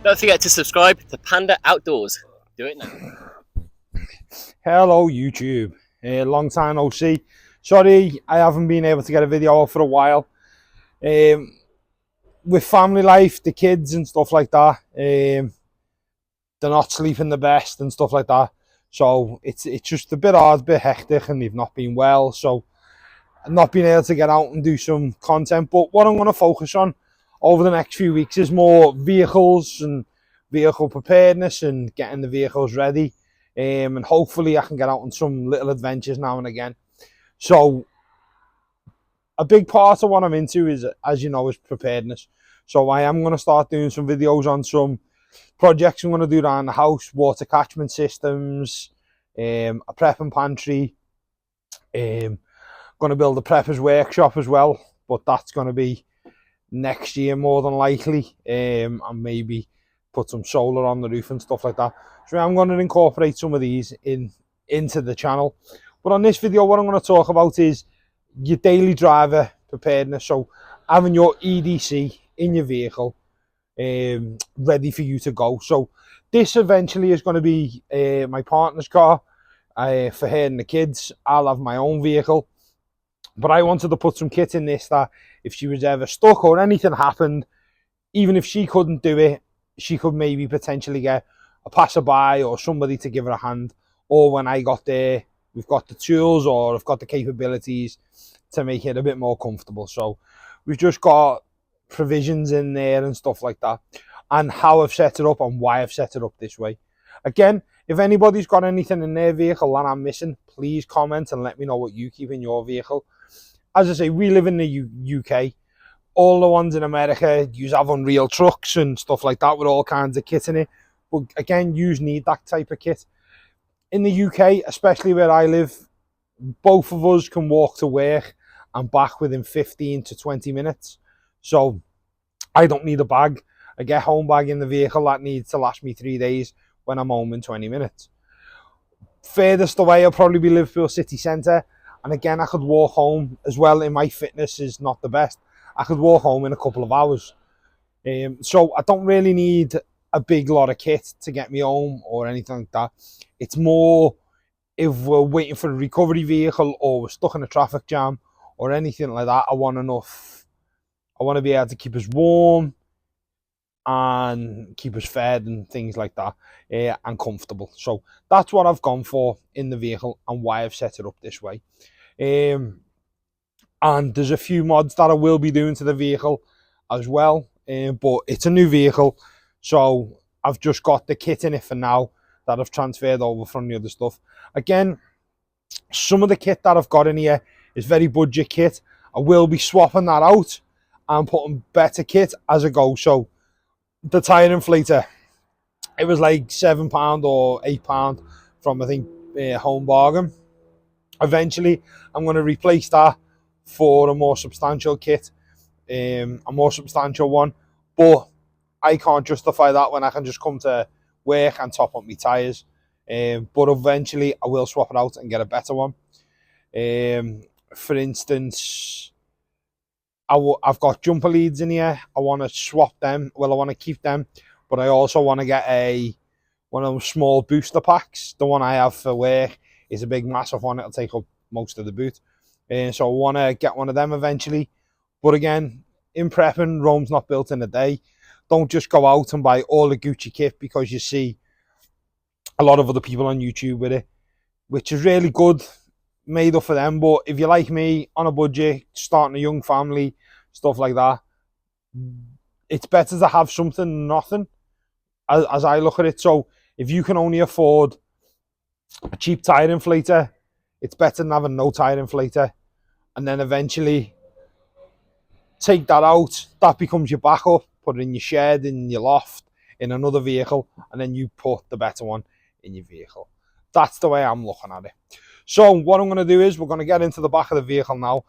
Don't forget to subscribe to Panda Outdoors. Do it now. Hello YouTube, long time no see. Sorry I haven't been able to get a video out for a while. With family life, the kids and stuff like that, they're not sleeping the best and stuff like that. So it's just a bit hard, a bit hectic, and they've not been well. So I've not been able to get out and do some content. But what I'm going to focus on over the next few weeks is more vehicles and vehicle preparedness and getting the vehicles ready. And hopefully I can get out on some little adventures now and again. So a big part of what I'm into is, as you know, is preparedness. So I am going to start doing some videos on some projects I'm going to do around the house, water catchment systems, a prepping pantry. Going to build a prepper's workshop as well, but that's going to be next year more than likely, and maybe put some solar on the roof and stuff like that. So I'm going to incorporate some of these into the channel. But on this video, what I'm going to talk about is your daily driver preparedness. So having your EDC in your vehicle ready for you to go. So this eventually is going to be my partner's car for her and the kids. I'll have my own vehicle. But I wanted to put some kit in this that if she was ever stuck or anything happened, even if she couldn't do it, she could maybe potentially get a passerby or somebody to give her a hand. Or when I got there, we've got the tools or I've got the capabilities to make it a bit more comfortable. So we've just got provisions in there and stuff like that. And how I've set it up and why I've set it up this way. Again, if anybody's got anything in their vehicle that I'm missing, please comment and let me know what you keep in your vehicle. As I say, we live in the UK. All the ones in America, you have Unreal trucks and stuff like that with all kinds of kit in it. But again, you need that type of kit. In the UK, especially where I live, both of us can walk to work and back within 15 to 20 minutes. So I don't need a bag. I get home bag in the vehicle that needs to last me 3 days when I'm home in 20 minutes. Furthest away, I'll probably be Liverpool city centre. And again, I could walk home as well. In my fitness is not the best. I could walk home in a couple of hours. So I don't really need a big lot of kit to get me home or anything like that. It's more if we're waiting for a recovery vehicle or we're stuck in a traffic jam or anything like that. I want to be able to keep us warm and keep us fed and things like that, and comfortable. So that's what I've gone for in the vehicle and why I've set it up this way. And there's a few mods that I will be doing to the vehicle as well, but it's a new vehicle, so I've just got the kit in it for now that I've transferred over from the other stuff. Again, some of the kit that I've got in here is very budget kit. I will be swapping that out and putting better kit as I go. So the tyre inflator, it was like £7 or £8 from, I think, Home Bargain. Eventually I'm going to replace that for a more substantial kit, a more substantial one, but I can't justify that when I can just come to work and top up my tyres. But eventually I will swap it out and get a better one. For instance, I've got jumper leads in here. I want to swap them. Well, I want to keep them, but I also want to get one of those small booster packs. The one I have for work is a big, massive one. It'll take up most of the boot. So I want to get one of them eventually. But again, in prepping, Rome's not built in a day. Don't just go out and buy all the Gucci kit because you see a lot of other people on YouTube with it, which is really good, made up for them. But if you're like me, on a budget, starting a young family, stuff like that, it's better to have something than nothing, as I look at it. So if you can only afford a cheap tyre inflator, it's better than having no tyre inflator. And then eventually take that out, that becomes your backup, put it in your shed, in your loft, in another vehicle, and then you put the better one in your vehicle. That's the way I'm looking at it. So what I'm going to do is we're going to get into the back of the vehicle now,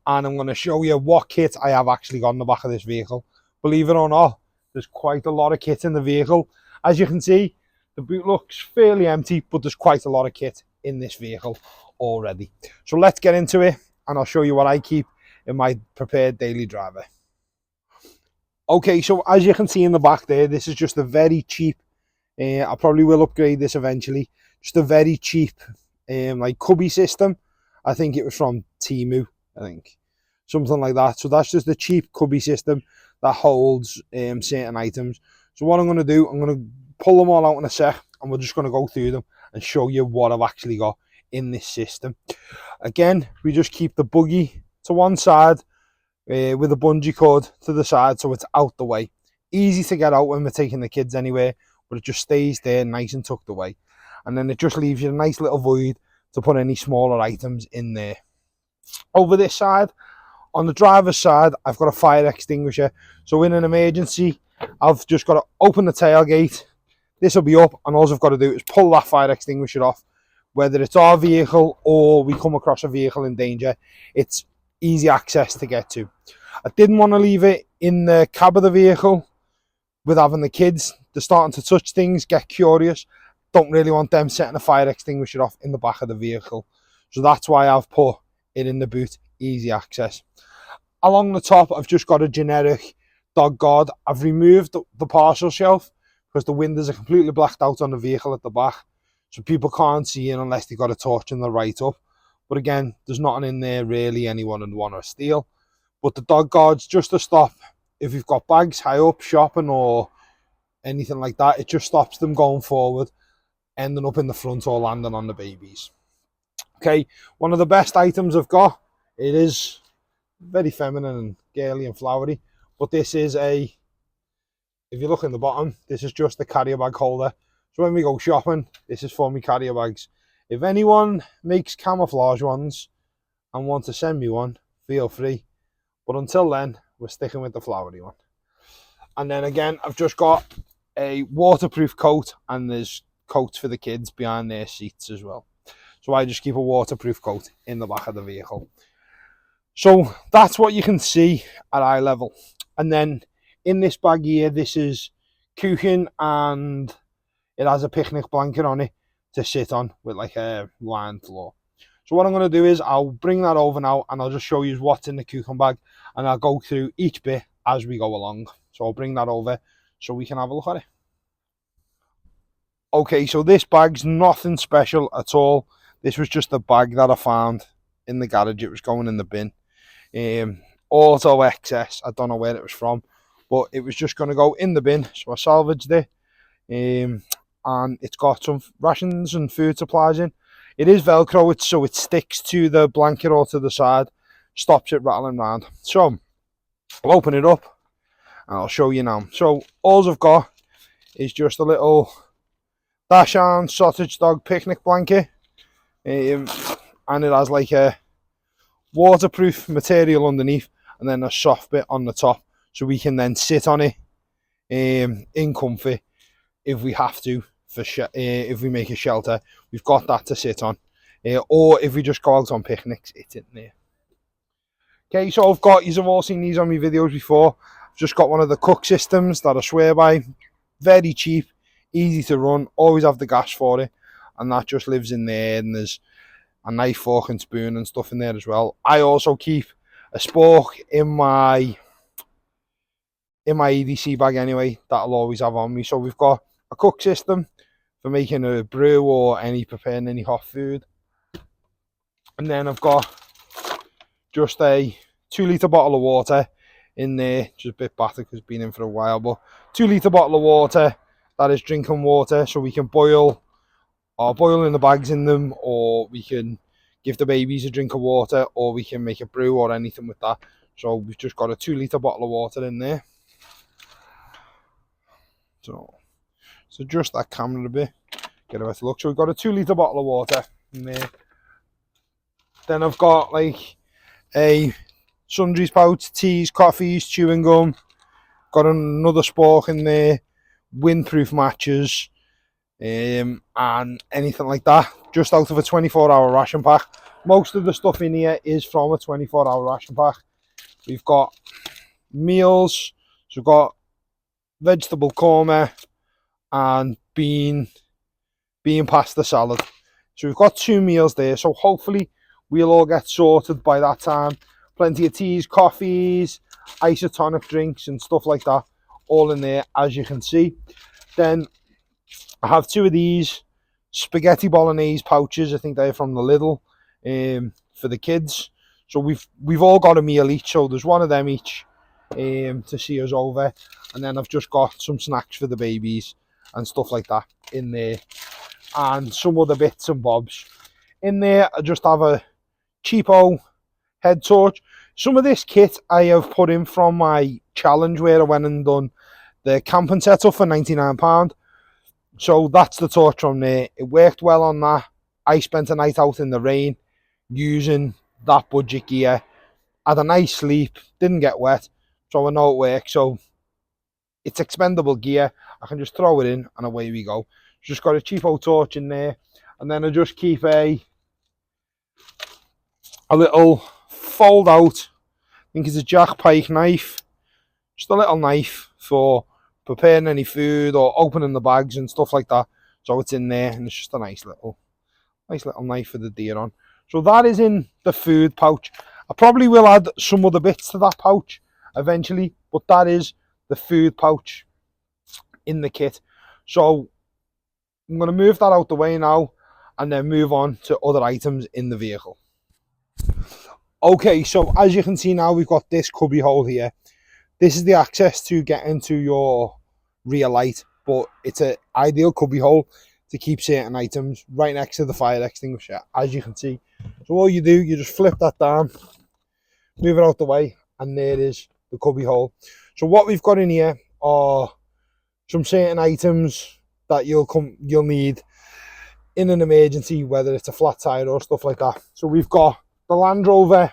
and I'm going to show you what kit I have actually got in the back of this vehicle. Believe it or not, there's quite a lot of kit in the vehicle. As you can see, the boot looks fairly empty, but there's quite a lot of kit in this vehicle already. So let's get into it, and I'll show you what I keep in my prepared daily driver. Okay, so as you can see in the back there, this is just a very cheap, I probably will upgrade this eventually, just a very cheap like cubby system. I think it was from Temu, I think. Something like that. So that's just a cheap cubby system that holds certain items. So what I'm going to do, I'm going to pull them all out in a sec, and we're just going to go through them and show you what I've actually got in this system. Again, we just keep the buggy to one side with a bungee cord to the side so it's out the way. Easy to get out when we're taking the kids anywhere, but it just stays there nice and tucked away. And then it just leaves you a nice little void to put any smaller items in there. Over this side, on the driver's side, I've got a fire extinguisher. So in an emergency, I've just got to open the tailgate. This will be up, and all I've got to do is pull that fire extinguisher off. Whether it's our vehicle or we come across a vehicle in danger, it's easy access to get to. I didn't want to leave it in the cab of the vehicle with having the kids. They're starting to touch things, get curious. Don't really want them setting a fire extinguisher off in the back of the vehicle. So that's why I've put it in the boot, easy access. Along the top, I've just got a generic dog guard. I've removed the parcel shelf because the windows are completely blacked out on the vehicle at the back. So people can't see in unless they've got a torch and they're right up. But again, there's nothing in there really anyone would want to steal. But the dog guard's just to stop if you've got bags high up, shopping or anything like that. It just stops them going forward, ending up in the front or landing on the babies. Okay, one of the best items I've got, it is very feminine and girly and flowery, but this is if you look in the bottom, this is just the carrier bag holder. So when we go shopping, this is for me carrier bags. If anyone makes camouflage ones and want to send me one, feel free. But until then, we're sticking with the flowery one. And then again, I've just got a waterproof coat, and there's coats for the kids behind their seats as well. So I just keep a waterproof coat in the back of the vehicle. So that's what you can see at eye level. And then in this bag here, this is cushion, and it has a picnic blanket on it to sit on with like a lined floor. So what I'm going to do is I'll bring that over now, and I'll just show you what's in the cushion bag, and I'll go through each bit as we go along. So I'll bring that over so we can have a look at it. Okay, so this bag's nothing special at all. This was just a bag that I found in the garage. It was going in the bin. Auto excess. I don't know where it was from, but it was just going to go in the bin. So I salvaged it. And it's got some rations and food supplies in. It is Velcro, so it sticks to the blanket or to the side, stops it rattling around. So I'll open it up and I'll show you now. So all I've got is just a little Dachshund sausage dog picnic blanket, and it has like a waterproof material underneath and then a soft bit on the top, so we can then sit on it in comfy if we have to. If we make a shelter, we've got that to sit on, or if we just go out on picnics, it's in there. Okay, so I've got, you've all seen these on my videos before. I've just got one of the cook systems that I swear by. Very cheap, easy to run, always have the gas for it, and that just lives in there, and there's a knife, fork and spoon and stuff in there as well. I also keep a spork in my EDC bag anyway, that I'll always have on me. So we've got a cook system for making a brew or preparing any hot food. And then I've got just a 2 litre bottle of water in there, just a bit battered because it's been in for a while, but 2 litre bottle of water, that is drinking water, so we can boil in the bags in them, or we can give the babies a drink of water, or we can make a brew or anything with that. So we've just got a 2 litre bottle of water in there. So adjust that camera a bit, get a better look. So we've got a 2 litre bottle of water in there. Then I've got like a sundries pouch, teas, coffees, chewing gum. Got another spork in there, windproof matches, and anything like that. Just out of a 24-hour ration pack. Most of the stuff in here is from a 24-hour ration pack. We've got meals, so we've got vegetable korma and bean pasta salad. So we've got 2 meals there, so hopefully we'll all get sorted by that time. Plenty of teas, coffees, isotonic drinks and stuff like that, all in there, as you can see. Then I have 2 of these spaghetti bolognese pouches. I think they're from the Lidl, for the kids. So we've all got a meal each, so there's 1 of them each, to see us over. And then I've just got some snacks for the babies and stuff like that in there, and some other bits and bobs. In there, I just have a cheapo head torch. Some of this kit I have put in from my challenge where I went and done the camping setup for £99. So that's the torch from there. It worked well on that. I spent a night out in the rain using that budget gear. Had a nice sleep, didn't get wet, so I know it works. So it's expendable gear. I can just throw it in and away we go. Just got a cheapo torch in there, and then I just keep a little fold out, I think it's a Jack Pike knife, just a little knife for preparing any food or opening the bags and stuff like that. So it's in there, and it's just a nice little knife for the deer on. So that is in the food pouch. I probably will add some other bits to that pouch eventually, but that is the food pouch in the kit. So I'm going to move that out the way now and then move on to other items in the vehicle. Okay, so as you can see now, we've got this cubby hole here. This is the access to get into your rear light, but it's an ideal cubby hole to keep certain items right next to the fire extinguisher, as you can see. So all you do, you just flip that down, move it out the way, and there is the cubby hole. So what we've got in here are some certain items that you'll need in an emergency, whether it's a flat tire or stuff like that. So we've got the Landrover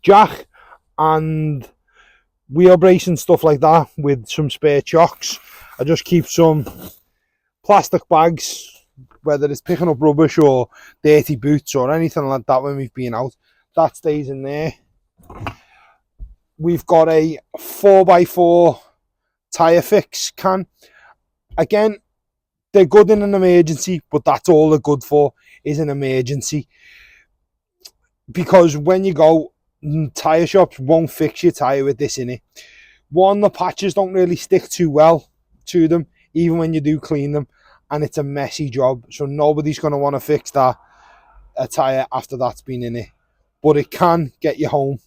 jack and wheel brace and stuff like that with some spare chocks. I just keep some plastic bags, whether it's picking up rubbish or dirty boots or anything like that when we've been out. That stays in there. We've got a 4x4 tyre fix can. Again, they're good in an emergency, but that's all they're good for, is an emergency. Because when you go, tyre shops won't fix your tyre with this in it. One, the patches don't really stick too well to them, even when you do clean them, and it's a messy job. So nobody's going to want to fix a tyre after that's been in it. But it can get you home.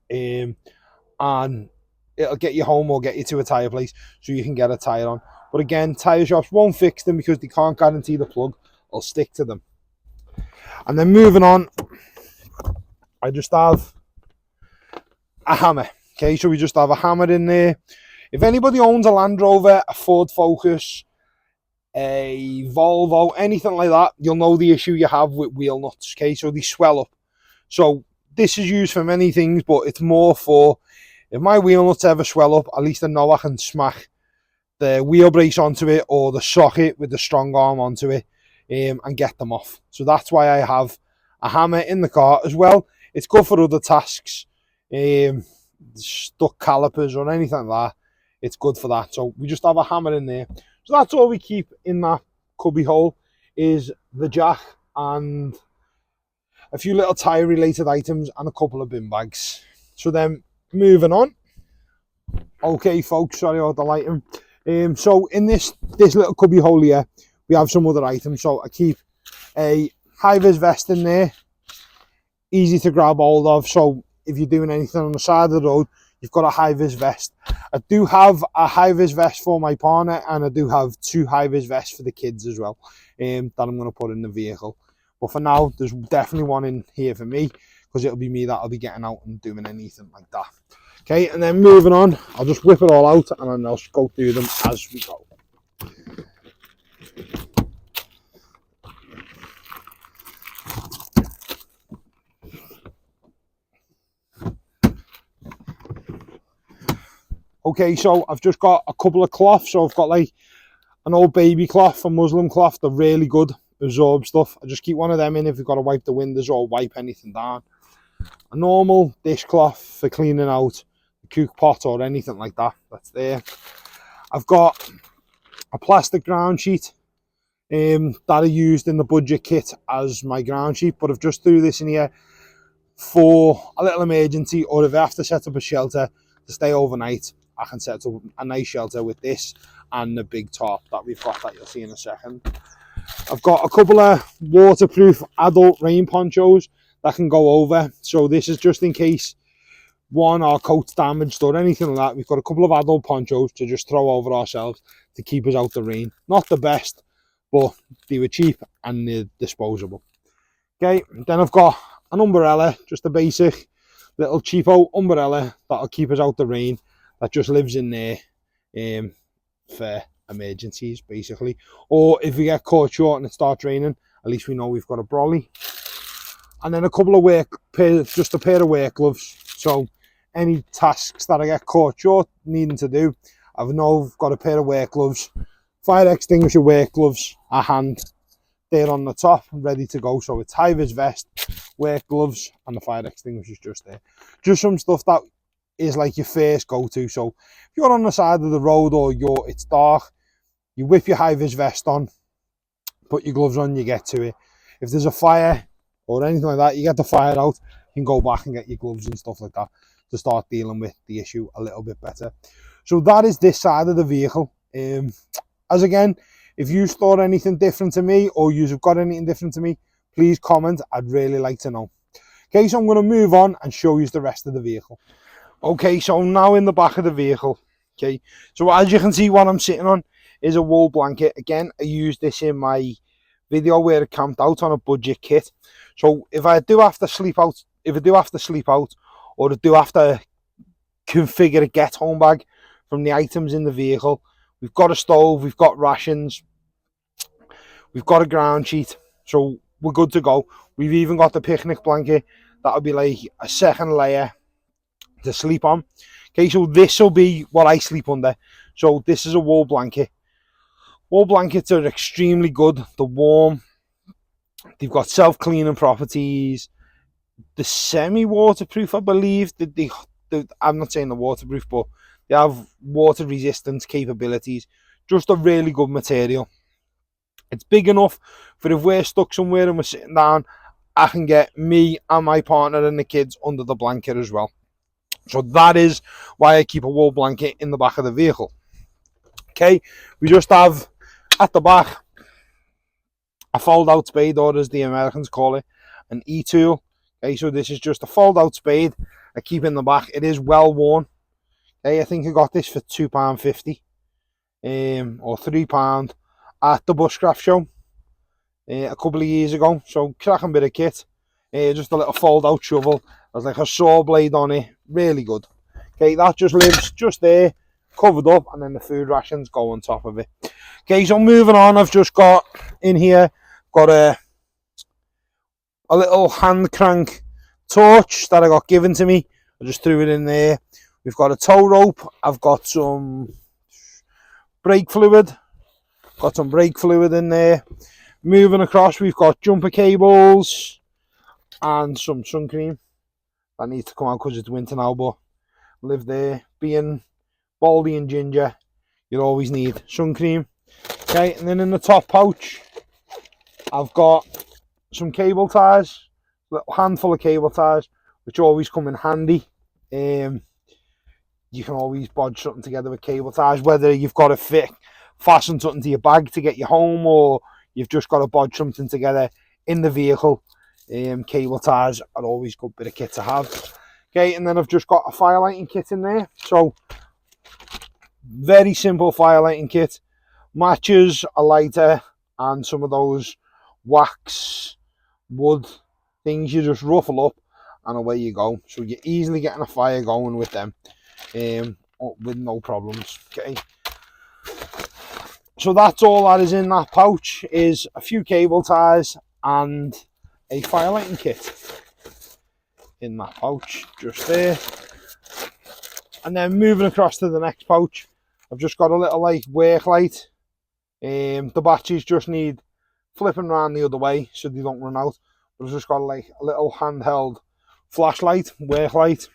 And it'll get you home or get you to a tyre place so you can get a tyre on. But again, tyre shops won't fix them because they can't guarantee the plug will stick to them. And then moving on, I just have a hammer. Okay, so we just have a hammer in there. If anybody owns a Land Rover, a Ford Focus, a Volvo, anything like that, you'll know the issue you have with wheel nuts. Okay, so they swell up. So this is used for many things, but it's more for, if my wheel nuts ever swell up, at least I know I can smack the wheel brace onto it or the socket with the strong arm onto it, and get them off. So that's why I have a hammer in the car as well. It's good for other tasks, stuck calipers or anything like that. It's good for that. So we just have a hammer in there. So that's all we keep in that cubby hole, is the jack and a few little tyre related items and a couple of bin bags. So then moving on. Okay folks, sorry about the lighting. So in this little cubby hole here, we have some other items. So I keep a high-vis vest in there, easy to grab hold of. So if you're doing anything on the side of the road, you've got a high-vis vest. I do have a high-vis vest for my partner, and I do have 2 high-vis vests for the kids as well, that I'm going to put in the vehicle. But for now, there's definitely one in here for me, because it'll be me that'll be getting out and doing anything like that. Okay, and then moving on, I'll just whip it all out and then I'll go through them as we go. Okay, so I've just got a couple of cloths. So I've got like an old baby cloth, a Muslim cloth. They're really good, absorb stuff. I just keep one of them in if you've got to wipe the windows or wipe anything down. A normal dishcloth for cleaning out the cook pot or anything like that. That's there. I've got a plastic ground sheet that I used in the budget kit as my ground sheet, but I've just threw this in here for a little emergency, or if I have to set up a shelter to stay overnight, I can set up a nice shelter with this and the big top that we've got that you'll see in a second. I've got a couple of waterproof adult rain ponchos that can go over. So this is just in case one, our coat's damaged or anything like that. We've got a couple of adult ponchos to just throw over ourselves to keep us out the rain. Not the best, but they were cheap and they're disposable. Okay, then I've got an umbrella, just a basic little cheapo umbrella that'll keep us out the rain, that just lives in there for emergencies basically, or if we get caught short and it starts raining, at least we know we've got a brolly. And then a couple of just a pair of work gloves, so any tasks that I get caught short needing to do, I've got a pair of work gloves, fire extinguisher work gloves, a hand, they're on the top ready to go. So it's high-vis vest, work gloves, and the fire extinguisher's just there. Just some stuff that is like your first go-to. So if you're on the side of the road or it's dark, you whip your high-vis vest on, put your gloves on, you get to it. If there's a fire or anything like that, you get the fire out, you can go back and get your gloves and stuff like that to start dealing with the issue a little bit better. So that is this side of the vehicle. As again, if you thought anything different to me, or you've got anything different to me, please comment. I'd really like to know. Okay, so I'm going to move on and show you the rest of the vehicle. Okay, so now in the back of the vehicle. Okay, so as you can see, what I'm sitting on is a wool blanket. Again, I used this in my video where I camped out on a budget kit. So if I do have to sleep out, or I do have to configure a get home bag from the items in the vehicle, we've got a stove, we've got rations, we've got a ground sheet, so we're good to go. We've even got the picnic blanket that'll be like a second layer to sleep on. Okay, so this will be what I sleep under. So this is a wool blanket. Wool blankets are extremely good. They're warm. They've got self-cleaning properties. They're semi-waterproof, I believe. I'm not saying they're waterproof, but they have water resistance capabilities. Just a really good material. It's big enough for if we're stuck somewhere and we're sitting down, I can get me and my partner and the kids under the blanket as well. So that is why I keep a wool blanket in the back of the vehicle. Okay, we just have at the back a fold-out spade, or as the Americans call it, an E-tool. Okay, so this is just a fold-out spade I keep in the back. It is well worn. Okay, I think I got this for £2.50 or £3 at the Bushcraft show a couple of years ago. So cracking bit of kit. Just a little fold-out shovel. There's like a saw blade on it. Really good. Okay, that just lives just there, covered up, and then the food rations go on top of it. Okay, so moving on, I've just got in here, got a little hand crank torch that I got given to me. I just threw it in there. We've got a tow rope. I've got some brake fluid. Got some brake fluid in there. Moving across, we've got jumper cables and some sun cream. That needs to come out because it's winter now, but live there. Being baldy and ginger, you'll always need sun cream. Okay, and then in the top pouch, I've got some cable ties, a little handful of cable ties, which always come in handy. You can always bodge something together with cable ties, whether you've got to fasten something to your bag to get you home, or you've just got to bodge something together in the vehicle. Cable ties are always a good bit of kit to have. Okay, and then I've just got a fire lighting kit in there. So very simple fire lighting kit. Matches, a lighter, and some of those wax wood things you just ruffle up, and away you go. So you're easily getting a fire going with them with no problems. Okay, so that's all that is in that pouch, is a few cable ties and a fire lighting kit in that pouch just there. And then moving across to the next pouch, I've just got a little like work light. The batteries just need flipping around the other way so they don't run out. But I've just got like a little handheld flashlight, work light.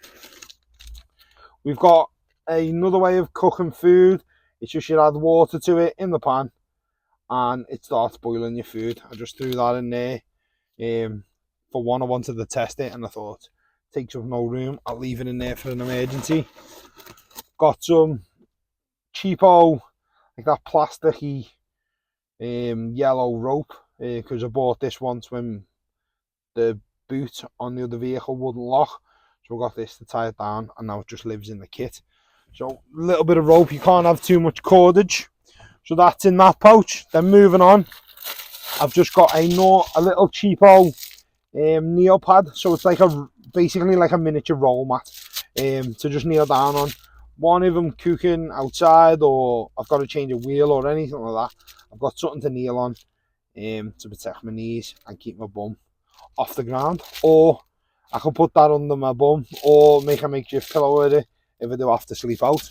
We've got another way of cooking food. It's just you add water to it in the pan and it starts boiling your food. I just threw that in there for one, I wanted to test it, and I thought, takes up no room, I'll leave it in there for an emergency. Got some cheapo, like that plasticky yellow rope, because I bought this once when the boot on the other vehicle wouldn't lock. So I got this to tie it down, and now it just lives in the kit. So a little bit of rope, you can't have too much cordage. So that's in that pouch. Then moving on, I've just got a little cheapo kneel pad. So it's like basically like a miniature roll mat to just kneel down on. One of them cooking outside, or I've got to change a wheel or anything like that, I've got something to kneel on to protect my knees and keep my bum off the ground. Or I can put that under my bum or make a makeshift pillow with it if I do have to sleep out.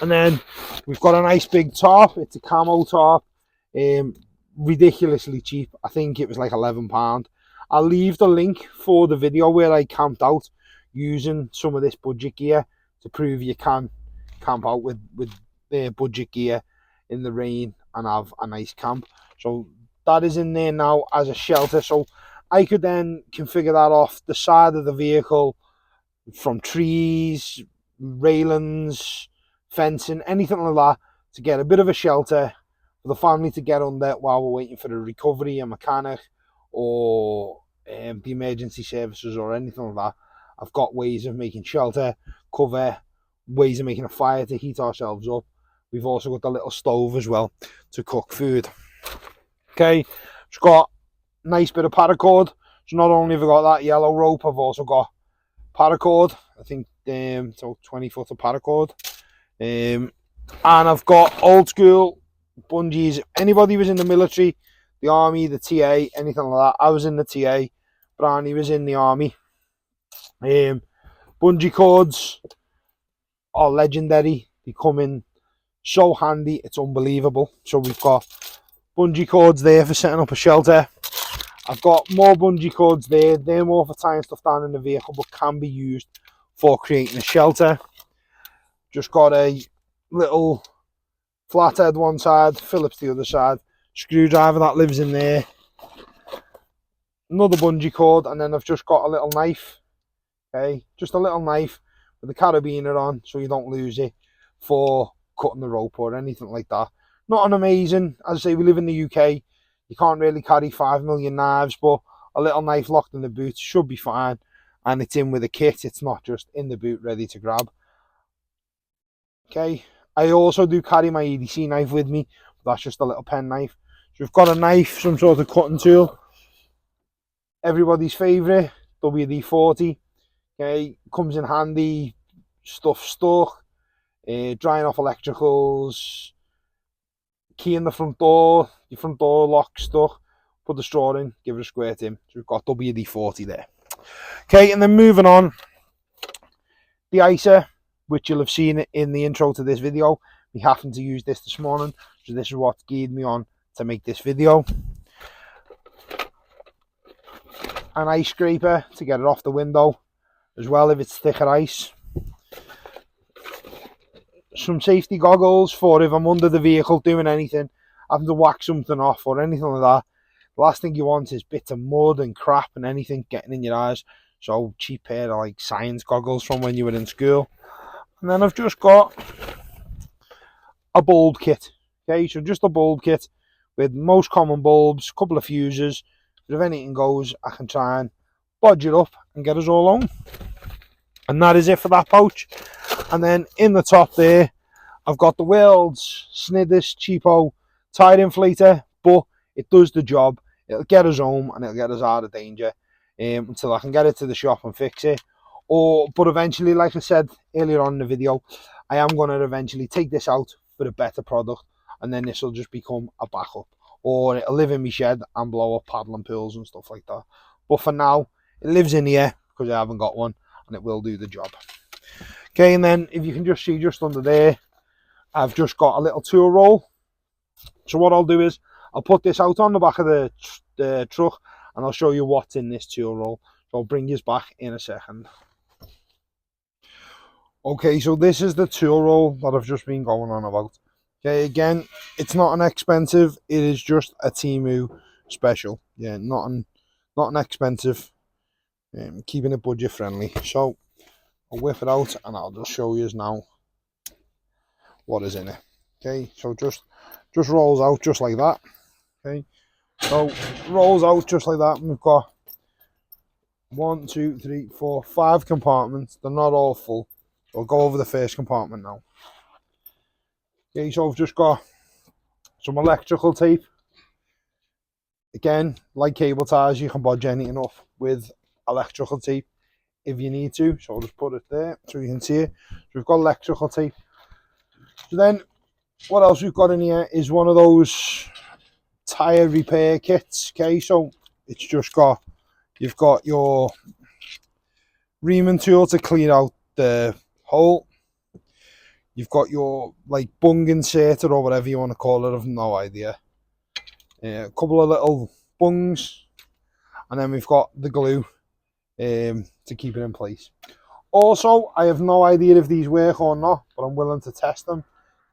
And then we've got a nice big tarp. It's a camo tarp, ridiculously cheap. I think it was like £11. I'll leave the link for the video where I camped out using some of this budget gear to prove you can camp out with budget gear in the rain and have a nice camp. So that is in there now as a shelter. So I could then configure that off the side of the vehicle from trees, railings, fencing, anything like that, to get a bit of a shelter for the family to get under while we're waiting for the recovery, a mechanic, or the emergency services or anything like that. I've got ways of making shelter, cover, ways of making a fire to heat ourselves up. We've also got the little stove as well to cook food. Okay, it's got a nice bit of paracord. So not only have I got that yellow rope, I've also got paracord. I think so 20 foot of paracord. And I've got old school bungees. Anybody was in the military, the army, the TA, anything like that. I was in the TA. Brownie was in the army. Bungee cords are legendary. They come in so handy, it's unbelievable. So we've got bungee cords there for setting up a shelter. I've got more bungee cords there. They're more for tying stuff down in the vehicle, but can be used for creating a shelter. Just got a little flathead one side, Phillips the other side, screwdriver that lives in there, another bungee cord, and then I've just got a little knife. Okay, just a little knife with the carabiner on so you don't lose it for cutting the rope or anything like that. Not an amazing, as I say, we live in the UK, you can't really carry 5 million knives, but a little knife locked in the boot should be fine, and it's in with a kit, it's not just in the boot ready to grab. Okay, I also do carry my EDC knife with me, but that's just a little pen knife. So we've got a knife, some sort of cutting tool, everybody's favourite, WD-40. Okay, comes in handy, stuff stuck, drying off electricals, key in the front door, your front door lock stuck, put the straw in, give it a squirt in. So we've got WD-40 there. Okay, and then moving on, the icer, which you'll have seen in the intro to this video. We happened to use this morning, so this is what geared me on to make this video. An ice scraper to get it off the window as well if it's thicker ice. Some safety goggles for if I'm under the vehicle doing anything, having to whack something off or anything like that. The last thing you want is bits of mud and crap and anything getting in your eyes. So cheap pair of like science goggles from when you were in school. And then I've just got a bulb kit. Okay, so just a bulb kit with most common bulbs, a couple of fuses. But if anything goes, I can try and bodge it up and get us all home. And that is it for that pouch. And then in the top there, I've got the world's sniddest cheapo Tyre inflator, but it does the job. It'll get us home and it'll get us out of danger until I can get it to the shop and fix it. But eventually, like I said earlier on in the video, I am going to eventually take this out for a better product, and then this will just become a backup, or it'll live in my shed and blow up paddling pools and stuff like that. But for now, it lives in here because I haven't got one, and it will do the job. Okay, and then if you can just see just under there, I've just got a little tool roll. So what I'll do is I'll put this out on the back of the truck, and I'll show you what's in this tool roll. So I'll bring you back in a second. Okay, so this is the tool roll that I've just been going on about. Okay, again, it's not an expensive, it is just a Temu special. Yeah, nothing not inexpensive, keeping it budget friendly. So I'll whip it out and I'll just show you now what is in it. Okay, so just rolls out just like that. Okay, so rolls out just like that, and we've got 1, 2, 3, 4, 5 compartments. They're not all full. So I'll go over the first compartment now. Okay, so I've just got some electrical tape. Again, like cable ties, you can bodge anything up with electrical tape if you need to. So I'll just put it there so you can see it. So we've got electrical tape. So then what else we've got in here is one of those tyre repair kits. Okay, so it's just got, you've got your reaming tool to clean out the hole. You've got your like bung inserter or whatever you want to call it, I've no idea. A couple of little bungs, and then we've got the glue to keep it in place. Also, I have no idea if these work or not, but I'm willing to test them.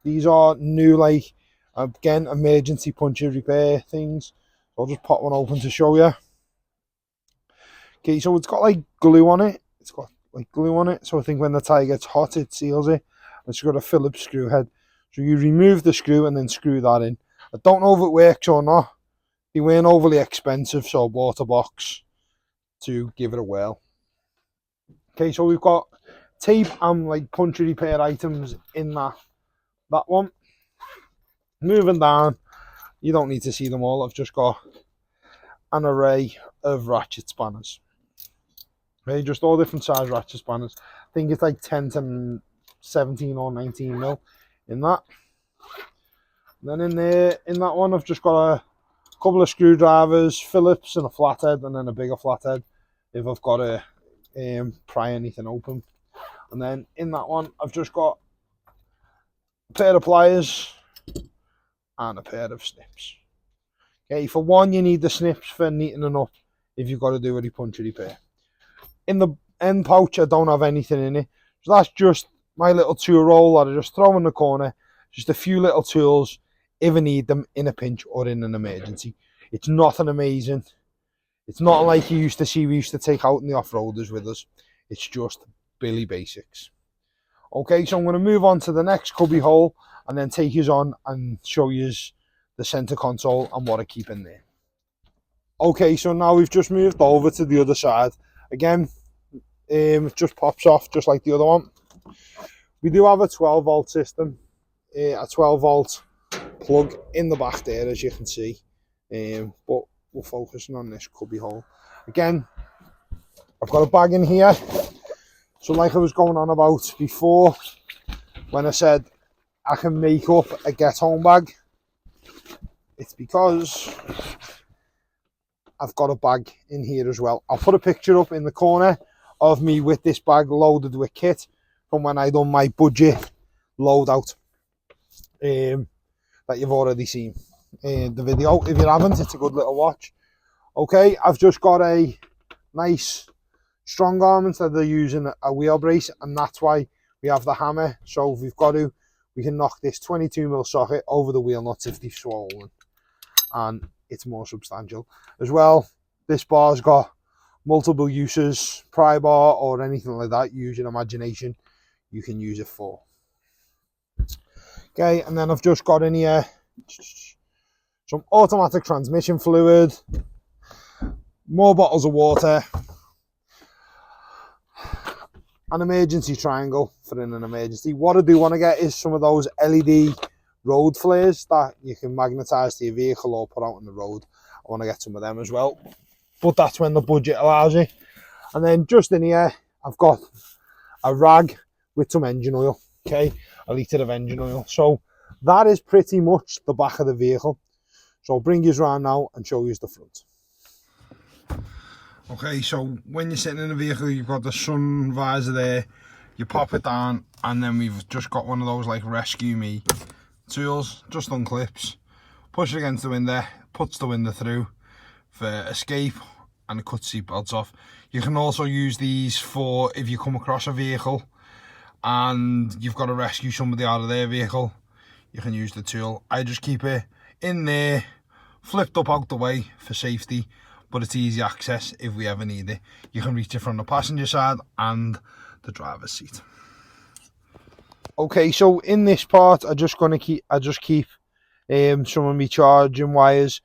These are new, like, again, emergency puncture repair things. I'll just pop one open to show you. Okay, so it's got like glue on it. It's got like glue on it, so I think when the tyre gets hot, it seals it. It's got a Phillips screw head. So you remove the screw and then screw that in. I don't know if it works or not. They weren't overly expensive, so I bought a box to give it a whirl. Okay, so we've got tape and like puncture repair items in that one. Moving down, you don't need to see them all. I've just got an array of ratchet spanners. Okay, just all different size ratchet spanners. I think it's like 10 to 17 or 19 mil in that. Then in there, in that one, I've just got a couple of screwdrivers, Phillips, and a flathead, and then a bigger flathead if I've got to pry anything open. And then in that one, I've just got a pair of pliers and a pair of snips. Okay, for one, you need the snips for neatening up if you've got to do any puncture repair. In the end pouch, I don't have anything in it, so that's just my little tool roll that I just throw in the corner. Just a few little tools if I need them in a pinch or in an emergency. It's nothing amazing. It's not like you used to see we used to take out in the off-roaders with us. It's just Billy basics. Okay, so I'm going to move on to the next cubby hole and then take you on and show you the center console and what I keep in there. Okay, so now we've just moved over to the other side. Again, it just pops off just like the other one. We do have a 12 volt system, a 12 volt plug in the back there, as you can see, but we're focusing on this cubby hole. Again, I've got a bag in here, so like I was going on about before when I said I can make up a get home bag, it's because I've got a bag in here as well. I'll put a picture up in the corner of me with this bag loaded with kit from when I done my budget load out that you've already seen in the video. If you haven't, it's a good little watch. Okay, I've just got a nice strong garment that they're using a wheel brace, and that's why we have the hammer. So if we've got to, we can knock this 22mm socket over the wheel nuts if they've swollen, and it's more substantial. As well, this bar's got multiple uses, pry bar or anything like that. Use your imagination, you can use it for. Okay, and then I've just got in here some automatic transmission fluid, more bottles of water, an emergency triangle for in an emergency. What I do want to get is some of those LED road flares that you can magnetize to your vehicle or put out on the road. I want to get some of them as well, but that's when the budget allows you. And then just in here, I've got a rag with some engine oil. Okay, a litre of engine oil. So that is pretty much the back of the vehicle. So I'll bring you around now and show you the front. Okay, so when you're sitting in the vehicle, you've got the sun visor there. You pop it down, and then we've just got one of those like Rescue Me tools, just unclips. Push it against the window, puts the window through for escape, and it cuts seat belts off. You can also use these for if you come across a vehicle and you've got to rescue somebody out of their vehicle, you can use the tool. I just keep it in there, flipped up out the way for safety, but it's easy access if we ever need it. You can reach it from the passenger side and the driver's seat. Okay, so in this part, I just keep some of my charging wires.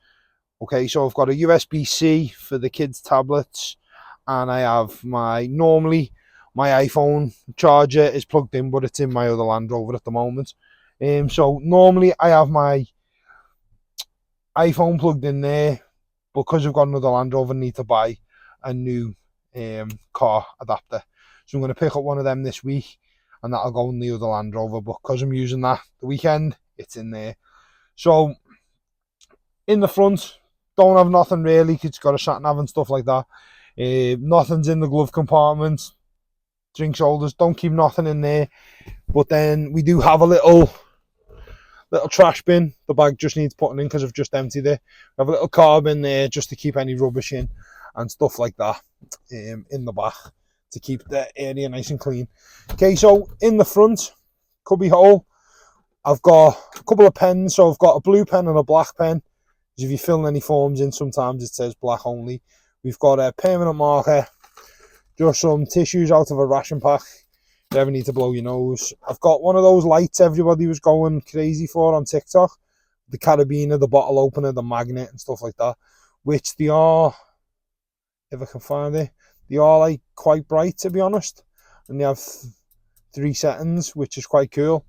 Okay, so I've got a USB-C for the kids' tablets, and I have normally my iPhone charger is plugged in, but it's in my other Landrover at the moment. So normally I have my iPhone plugged in there, because I've got another Landrover, I need to buy a new car adapter. So I'm going to pick up one of them this week, and that'll go in the other Landrover, but because I'm using that the weekend, it's in there. So in the front, don't have nothing really, because it's got a sat nav and stuff like that. Nothing's in the glove compartment. Drinks holders, don't keep nothing in there. But then we do have a little trash bin. The bag just needs putting in because I've just emptied it. We have a little carb in there just to keep any rubbish in and stuff like that in the back to keep the area nice and clean. Okay, so in the front, cubby hole, I've got a couple of pens. So I've got a blue pen and a black pen. If you're filling any forms in, sometimes it says black only. We've got a permanent marker, just some tissues out of a ration pack if you ever need to blow your nose. I've got one of those lights everybody was going crazy for on TikTok, the carabiner, the bottle opener, the magnet and stuff like that, which they are, if I can find it, they are like quite bright, to be honest, and they have 3 settings, which is quite cool.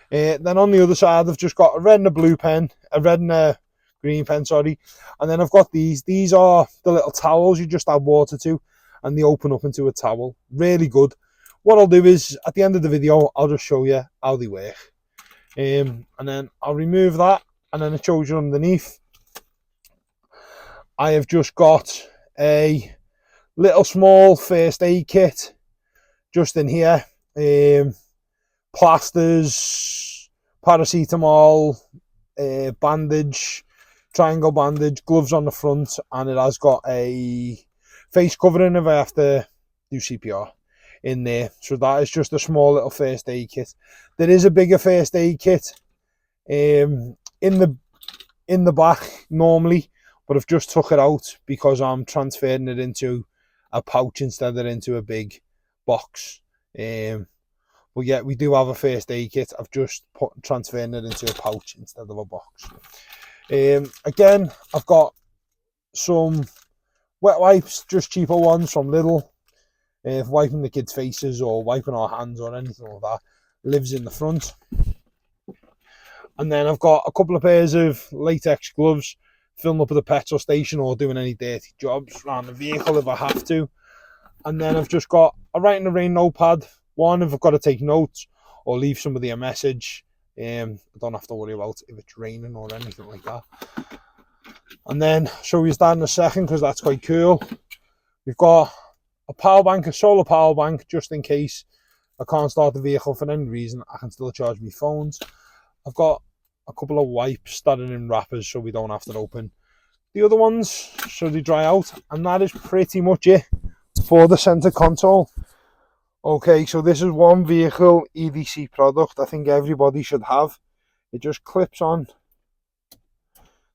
Then on the other side, I've just got a red and a blue pen, a red and a green pen, sorry, and then I've got these are the little towels you just add water to, and they open up into a towel. Really good. What I'll do is, at the end of the video, I'll just show you how they work. And then I'll remove that, and then it shows you underneath. I have just got a little small first aid kit just in here. Plasters, paracetamol, bandage, triangle bandage, gloves on the front, and it has got a face covering if I have to do CPR in there. So that is just a small little first aid kit. There is a bigger first aid kit in the back normally, but I've just took it out because I'm transferring it into a pouch instead of into a big box. But yeah, we do have a first aid kit. I've just transferring it into a pouch instead of a box. Again, I've got some wet wipes, just cheaper ones from Lidl, for wiping the kids' faces or wiping our hands or anything like that. Lives in the front. And then I've got a couple of pairs of latex gloves, filling up at the petrol station or doing any dirty jobs around the vehicle if I have to. And then I've just got a write in the rain notepad, one if I've got to take notes or leave somebody a message. I don't have to worry about if it's raining or anything like that. And then I'll show you that in a second because that's quite cool. We've got a power bank, a solar power bank, just in case I can't start the vehicle for any reason. I can still charge my phones. I've got a couple of wipes that are in wrappers so we don't have to open the other ones so they dry out. And that is pretty much it for the center console. Okay, so this is one vehicle EDC product I think everybody should have. It just clips on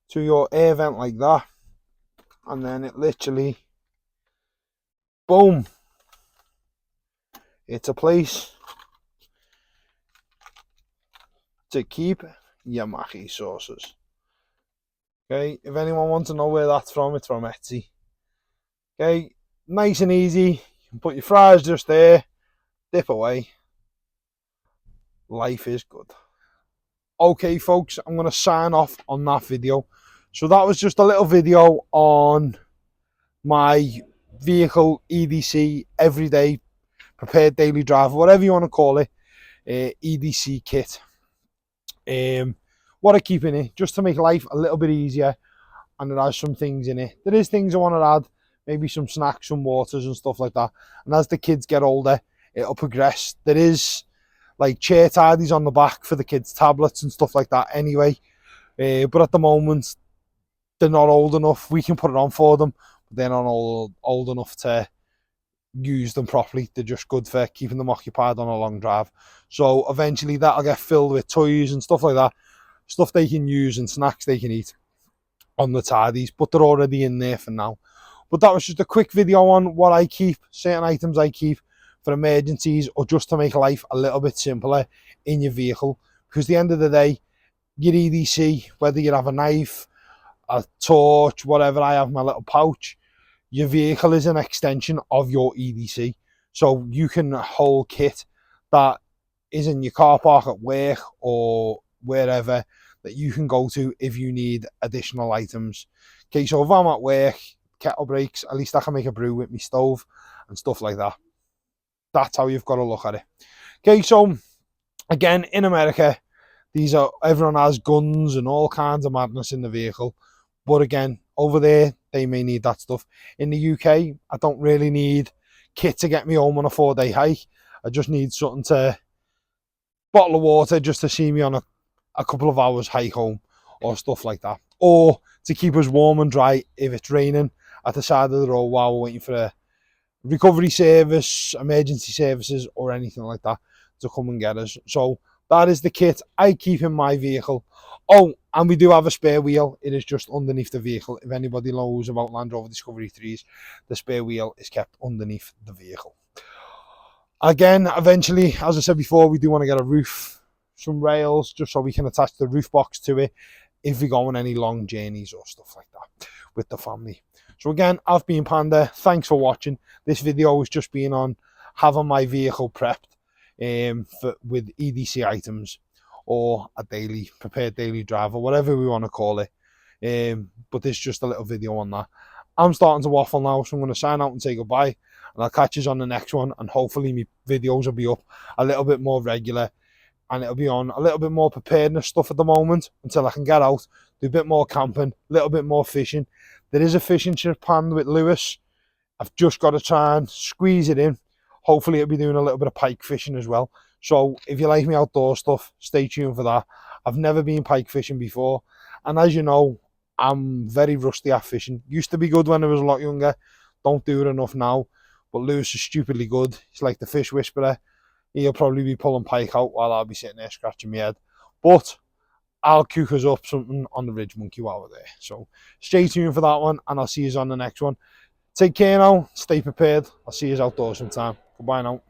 to your air vent like that, and then it literally, boom, it's a place to keep your maki sauces. Okay, if anyone wants to know where that's from, it's from Etsy. Okay, nice and easy. You can put your fries just there, dip away. Life is good. Okay, folks, I'm going to sign off on that video. So that was just a little video on my vehicle EDC everyday prepared daily driver, whatever you want to call it, EDC kit. What I keep in it, just to make life a little bit easier, and it has some things in it. There is things I want to add, maybe some snacks, some waters and stuff like that. And as the kids get older, it'll progress. There is like chair tidies on the back for the kids' tablets and stuff like that anyway. But at the moment, they're not old enough. We can put it on for them, but they're not old enough to use them properly. They're just good for keeping them occupied on a long drive. So eventually that'll get filled with toys and stuff like that. Stuff they can use and snacks they can eat on the tidies, but they're already in there for now. But that was just a quick video on what I keep, certain items I keep for emergencies, or just to make life a little bit simpler in your vehicle. Because at the end of the day, your EDC, whether you have a knife, a torch, whatever, I have my little pouch, your vehicle is an extension of your EDC. So you can hold kit that is in your car park at work or wherever that you can go to if you need additional items. Okay, so if I'm at work, kettle breaks, at least I can make a brew with my stove and stuff like that. That's how you've got to look at it. Okay, so again, in America, everyone has guns and all kinds of madness in the vehicle. But again, over there, they may need that stuff. In the UK, I don't really need kit to get me home on a 4-day hike. I just need something to, bottle of water just to see me on a couple of hours hike home or stuff like that. Or to keep us warm and dry if it's raining at the side of the road while we're waiting for a recovery service, emergency services, or anything like that to come and get us. So that is the kit I keep in my vehicle. Oh, and we do have a spare wheel. It is just underneath the vehicle. If anybody knows about Land Rover Discovery 3s, the spare wheel is kept underneath the vehicle. Again, eventually, as I said before, we do want to get a roof, some rails, just so we can attach the roof box to it if we go on any long journeys or stuff like that with the family. So again, I've been Panda. Thanks for watching. This video has just been on having my vehicle prepped with EDC items, or a prepared daily drive, or whatever we want to call it. But this is just a little video on that. I'm starting to waffle now, so I'm going to sign out and say goodbye, and I'll catch you on the next one. And hopefully my videos will be up a little bit more regular, and it'll be on a little bit more preparedness stuff at the moment until I can get out, do a bit more camping, a little bit more fishing. There is a fishing trip planned with Lewis. I've just got to try and squeeze it in. Hopefully it'll be doing a little bit of pike fishing as well. So if you like me outdoor stuff, stay tuned for that. I've never been pike fishing before, and as you know, I'm very rusty at fishing. Used to be good when I was a lot younger. Don't do it enough now. But Lewis is stupidly good. He's like the fish whisperer. He'll probably be pulling pike out while I'll be sitting there scratching my head. But I'll cook us up something on the Ridge Monkey while we're there. So stay tuned for that one, and I'll see you on the next one. Take care now. Stay prepared. I'll see you outdoors sometime. Goodbye now.